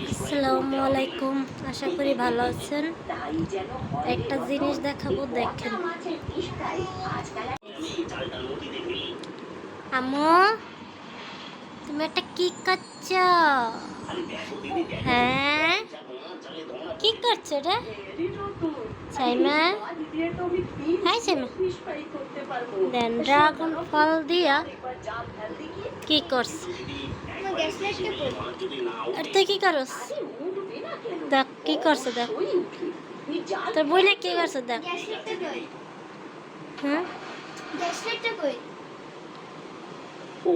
আসসালামু আলাইকুম, আশা করি ভালো আছেন। একটা জিনিস দেখাবো, দেখেন। আম্মু, তুমি একটা কি করছো? হ্যাঁ, কি করছো রে? সাইমা, হাই সাইমা, দেন ড্রাগন ফল দিয়া কি করছে? আর তুই কি করস? দেখ কি করছে, দেখ তোর বই না কি করছে, দেখ। হ্যাঁ,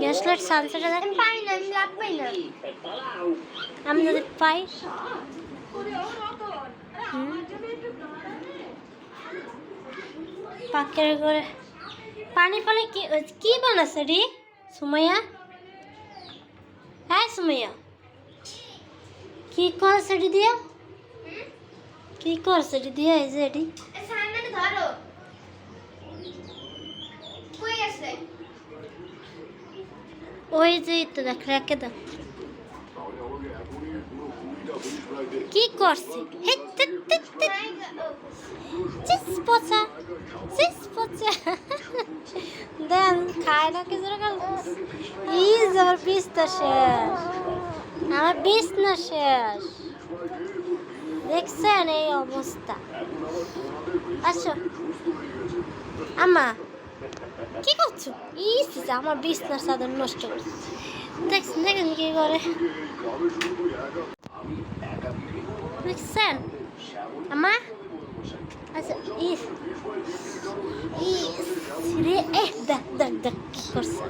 গ্যাস লাইট সানসেটে দেখ। পাই না, আমি লাভ পাই না। আমি যদি পাই, পাকের করে পানি ফলে কি কি বানাচ্ছে রে সুমাইয়া? হ্যাঁ সুমাইয়া, কি করছে এটি দিয়া? কি করছে এটি দিয়া? এই যে এটি সামনে ধরো। কই আছে? ওই যে তো দেখ, রেখে দাও। কি করছে? পচা পচা দেন খায় না কিছু। ইজ আমার বিছনা শেষ, আমার বিছনা শেষ। দেখছেন এই অবস্থা? আসো আম্মা, কি করছো? ইস, আমার বিছনার চাদর নষ্ট করছে। দেখছেন, দেখেন কি করে। দেখছেন আম্মা? আচ্ছা, ইস ইস রে, দেখ দেখ দেখ কি করছে।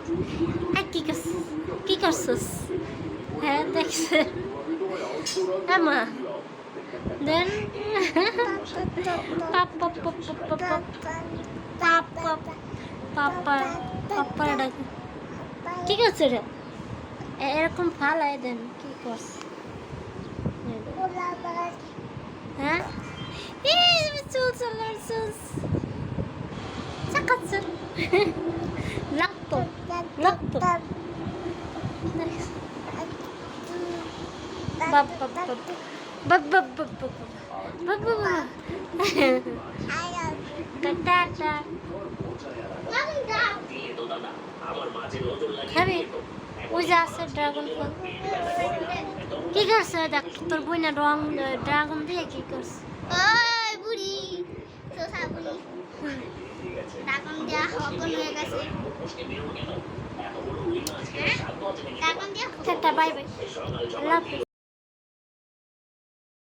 হ্যাঁ, কি করছিস? কি করছিস? হ্যাঁ দেখছে আম্মা, দেন পাপা পাপা পাপা পাপা পাপা ডাক। কি করছে রে? এরকম ফালাই দেন, কি করছে? হ্যাঁ, চুল চলার চুল চাকাচ্ছে, লাগতো লাগতো। বাবা বাবা বাবা বাবা বাবা টাটা। খাবি? ওই যে আছে ড্রাগন ফল। কি করছে? দেখ তোর বই না রং ড্রাগন দিয়ে কি করছে? ওই বুড়ি, সোসা বুড়ি। ড্রাগন দিয়া হগন হয়ে গেছে। ড্রাগন দিয়া টাটা, বাই বাই, আল্লাহ হাফেজ।